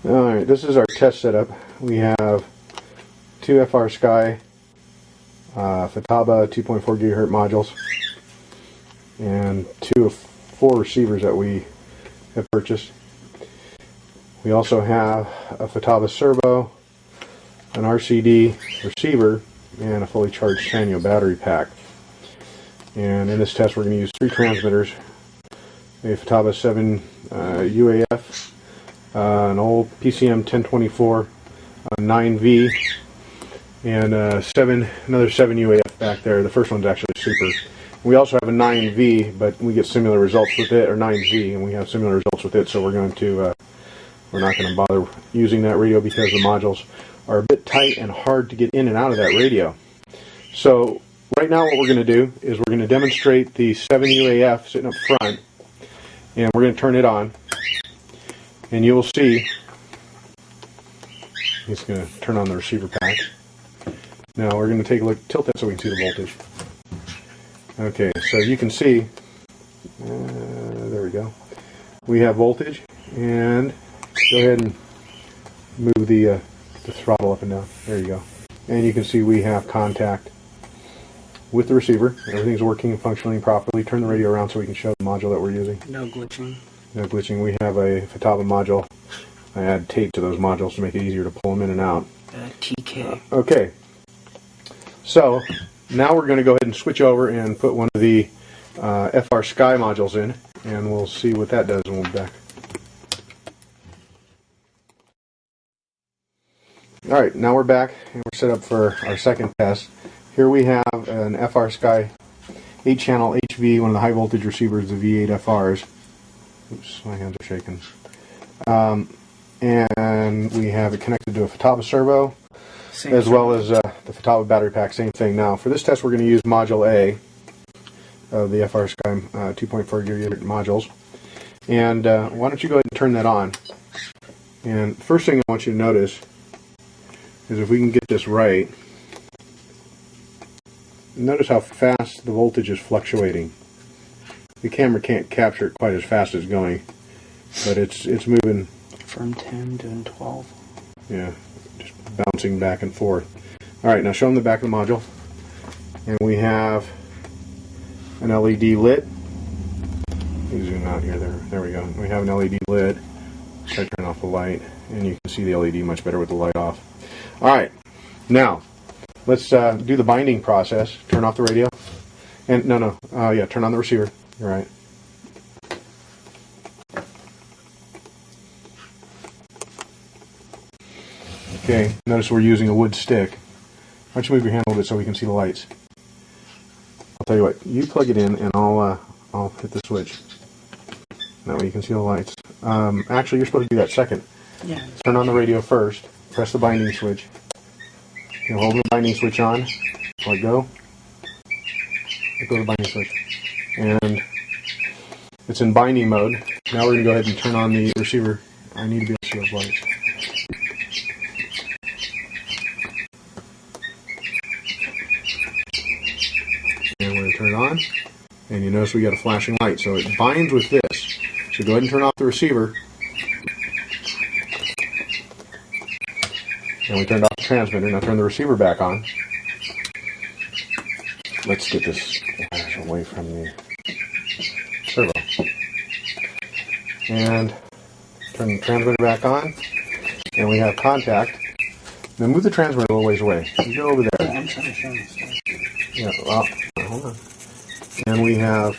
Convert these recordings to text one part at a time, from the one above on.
Alright, this is our test setup. We have two FrSky Futaba 2.4 GHz modules and two of four receivers that we have purchased. We also have a Futaba servo, an RCD receiver, and a fully charged Sanyo battery pack. And in this test we're going to use three transmitters, a Futaba 7 UAF, an old PCM 1024 9V, and another 7 UAF back there. The first one's actually super. We also have a 9V, but we get similar results with it, or 9Z, and we have similar results with it, so we're not going to bother using that radio because the modules are a bit tight and hard to get in and out of that radio. So right now what we're going to do is we're going to demonstrate the 7 UAF sitting up front, and we're going to turn it on, and you will see. He's going to turn on the receiver pack. Now we're going to take a look, tilt that so we can see the voltage. Okay, so you can see, there we go. We have voltage, and go ahead and move the throttle up and down. There you go. And you can see we have contact with the receiver. Everything's working and functioning properly. Turn the radio around so we can show the module that we're using. No glitching. No glitching. We have a Futaba module. I add tape to those modules to make it easier to pull them in and out. TK. Okay. So now we're going to go ahead and switch over and put one of the FrSky modules in, and we'll see what that does when we'll be back. Alright, now we're back and we're set up for our second test. Here we have an FrSky 8-channel HV, one of the high voltage receivers, the V8 FRs. Oops, my hands are shaking. And we have it connected to a Futaba servo, as well as the Futaba battery pack, same thing. Now, for this test we're going to use module A of the FrSky 2.4 GHz modules. And why don't you go ahead and turn that on. And first thing I want you to notice is if we can get this right, notice how fast the voltage is fluctuating. The camera can't capture it quite as fast as it's going, but it's moving from 10 to 12. Yeah, just bouncing back and forth. Alright, now show them the back of the module. And we have an LED lit. Let me zoom out here. There we go. We have an LED lit. Try to turn off the light, and you can see the LED much better with the light off. Alright, now let's do the binding process. Turn off the radio. And yeah, turn on the receiver. You're right. Okay, notice we're using a wood stick. Why don't you move your hand a little bit so we can see the lights? I'll tell you what, you plug it in and I'll hit the switch. That way you can see the lights. Actually, you're supposed to do that second. Yeah. Turn on the radio first, press the binding switch. You'll hold the binding switch on, let go. Let go of the binding switch. And it's in binding mode. Now we're going to go ahead and turn on the receiver. I need to be able to see those lights. And we're going to turn it on. And you notice we got a flashing light. So it binds with this. So go ahead and turn off the receiver. And we turned off the transmitter. Now turn the receiver back on. Let's get this away from the servo. And turn the transmitter back on. And we have contact. Now move the transmitter a little ways away. You go over there. I'm trying to show this. Yeah, well, hold on. And we have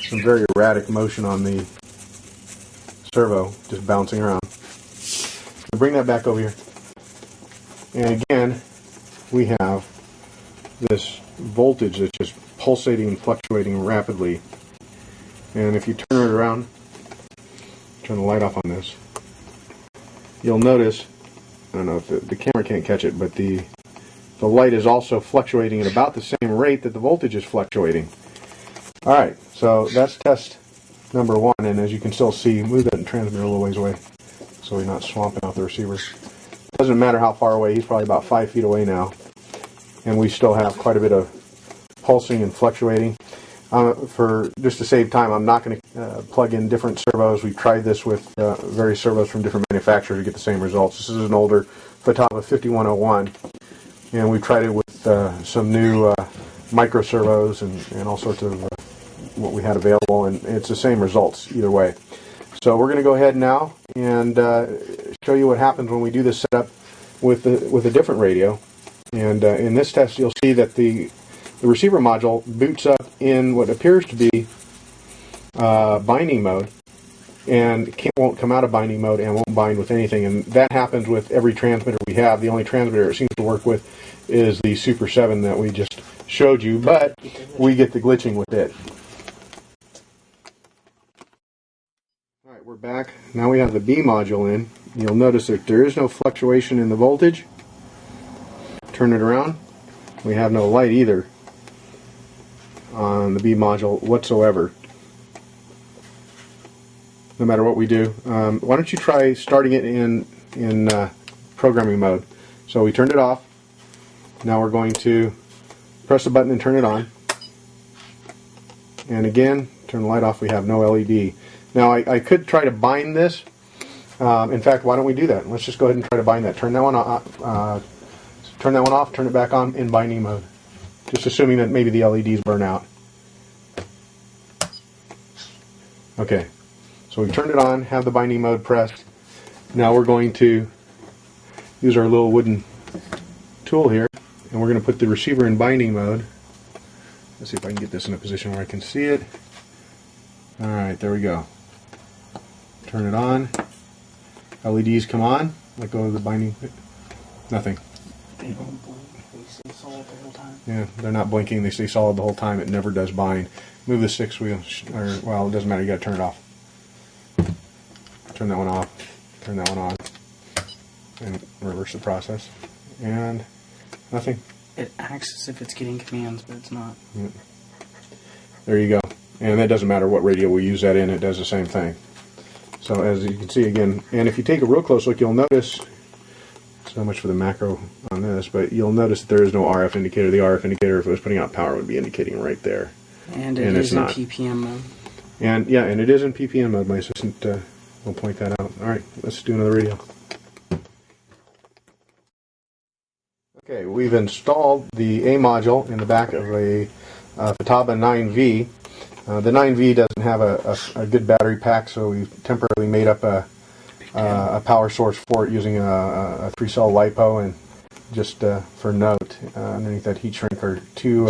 some very erratic motion on the servo, just bouncing around. We'll bring that back over here. And again, we have this voltage that's just pulsating and fluctuating rapidly. And if you turn it around, turn the light off on this, you'll notice, I don't know if the camera can't catch it, but the light is also fluctuating at about the same rate that the voltage is fluctuating. Alright, so that's test number one, and as you can still see, move that transmitter a little ways away so we're not swamping out the receiver. Doesn't matter how far away, he's probably about 5 feet away now, and we still have quite a bit of pulsing and fluctuating. For just to save time, I'm not going to plug in different servos. We've tried this with various servos from different manufacturers to get the same results. This is an older Futaba 5101, and we've tried it with some new micro servos and all sorts of what we had available, and it's the same results either way. So we're going to go ahead now and show you what happens when we do this setup with a different radio. And in this test, you'll see that the receiver module boots up in what appears to be binding mode, and won't come out of binding mode and won't bind with anything. And that happens with every transmitter we have. The only transmitter it seems to work with is the Super 7 that we just showed you, but we get the glitching with it. Alright, we're back. Now we have the B module in. You'll notice that there is no fluctuation in the voltage. Turn it around. We have no light either on the B module whatsoever. No matter what we do. Why don't you try starting it in programming mode. So we turned it off. Now we're going to press the button and turn it on. And again, turn the light off. We have no LED. Now I could try to bind this. In fact, why don't we do that? Let's just go ahead and try to bind that. Turn that one off. Turn that one off. Turn it back on in binding mode. Just assuming that maybe the LEDs burn out. Okay. So we've turned it on, have the binding mode pressed. Now we're going to use our little wooden tool here, and we're going to put the receiver in binding mode. Let's see if I can get this in a position where I can see it. Alright, there we go. Turn it on. LEDs come on. Let go of the binding. Nothing. They don't blink. They stay solid the whole time. Yeah, they're not blinking. They stay solid the whole time. It never does bind. Move the 6 wheel, or well, it doesn't matter. You got to turn it off. Turn that one off. Turn that one on, and reverse the process. And nothing. It acts as if it's getting commands, but it's not. Yep. There you go. And that doesn't matter what radio we use that in. It does the same thing. So as you can see again, and if you take a real close look, you'll notice. So much for the macro on this, but you'll notice that there is no RF indicator. The RF indicator, if it was putting out power, would be indicating right there. And it is in PPM mode. And yeah, and it is in PPM mode. My assistant will point that out. All right, let's do another radio. Okay, we've installed the A module in the back of a Futaba 9V. The 9V doesn't have a good battery pack, so we've temporarily made up a power source for it using a 3-cell LiPo, and just for note, underneath that heat shrink are two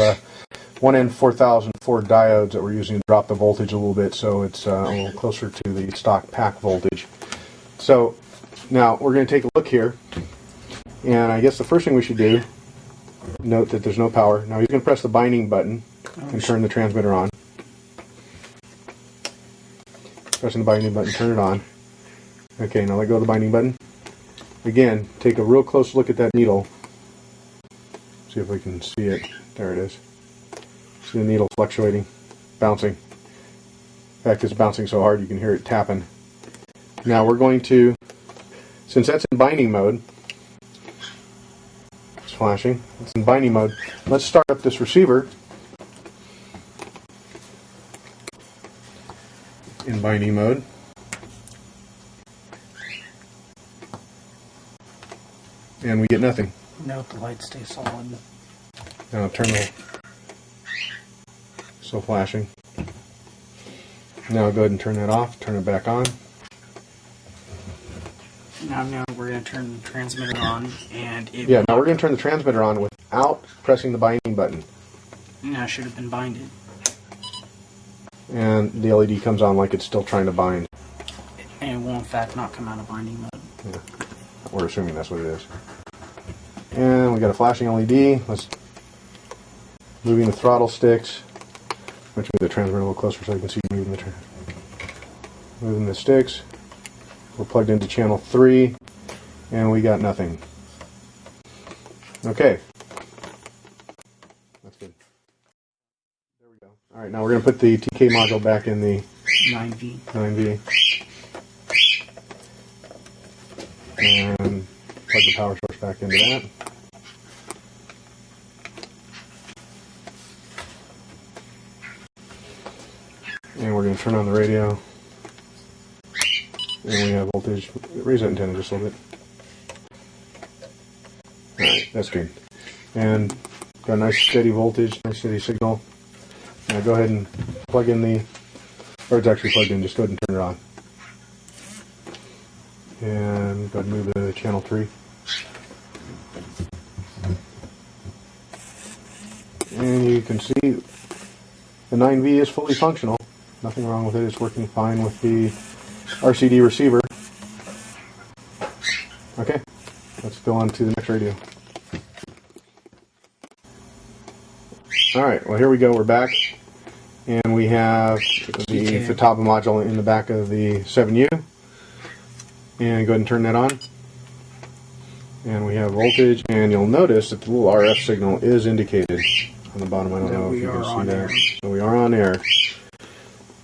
1N4004 diodes that we're using to drop the voltage a little bit, so it's a little closer to the stock pack voltage. So now we're going to take a look here, and I guess the first thing we should do, note that there's no power. Now he's going to press the binding button and turn the transmitter on. Pressing the binding button, turn it on. Okay, now let go of the binding button. Again, take a real close look at that needle. See if we can see it. There it is. See the needle fluctuating, bouncing. In fact, it's bouncing so hard you can hear it tapping. Now we're going to, since that's in binding mode, it's flashing, it's in binding mode, let's start up this receiver in binding mode. And we get nothing. Note the light stays solid. Now turn the, still flashing. Now go ahead and turn that off, turn it back on. Now we're going to turn the transmitter on, and it Yeah, now we're going to turn the transmitter on without pressing the binding button. Now it should have been binded. And the LED comes on like it's still trying to bind. And it will in fact not come out of binding mode. Yeah. We're assuming that's what it is. And we got a flashing LED. Let's moving the throttle sticks. Let's move the transmitter a little closer so you can see moving the moving the sticks. We're plugged into channel 3, and we got nothing. Okay. That's good. There we go. All right, now we're going to put the TK module back in the 9V. And plug the power source back into that. And turn on the radio. And we have voltage. Raise that antenna just a little bit. Alright, that's good. And got a nice steady voltage, nice steady signal. Now go ahead and plug in the, or it's actually plugged in, just go ahead and turn it on. And go ahead and move the channel 3. And you can see the 9V is fully functional. Nothing wrong with it. It's working fine with the RCD receiver. Okay, let's go on to the next radio. Alright, well here we go. We're back. And we have the Futaba module in the back of the 7U. And go ahead and turn that on. And we have voltage, and you'll notice that the little RF signal is indicated on the bottom. I don't know if you can see that. So we are on air.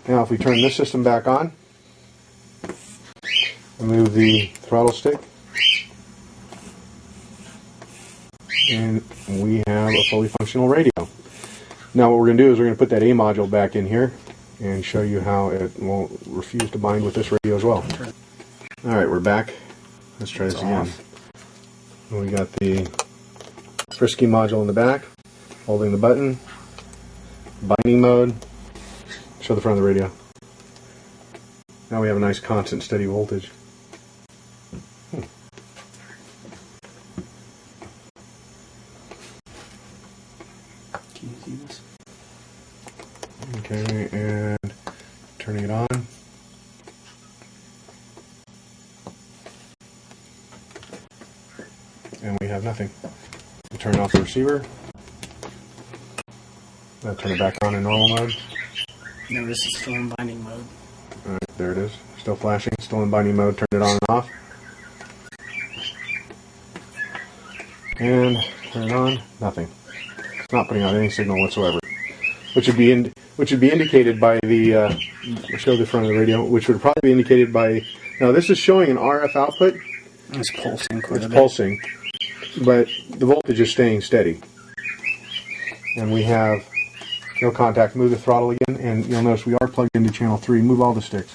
Now if we turn this system back on, move the throttle stick, and we have a fully functional radio. Now what we're going to do is we're going to put that A module back in here and show you how it won't refuse to bind with this radio as well. Alright, we're back. Let's try this again. We got the FrSky module in the back, holding the button, binding mode, show the front of the radio. Now we have a nice constant steady voltage. Can you see this? Okay, and turning it on. And we have nothing. We turn off the receiver. I'll turn it back on in normal mode. Notice it's still in binding mode. Alright, there it is. Still flashing, still in binding mode. Turn it on and off. And turn it on. Nothing. It's not putting out any signal whatsoever. Which would be indicated by the show the front of the radio, which would probably be indicated by, now this is showing an RF output. It's pulsing quite a bit. It's pulsing, but the voltage is staying steady. And we have no contact. Move the throttle again, and you'll notice we are plugged into channel 3. Move all the sticks.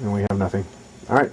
And we have nothing. Alright,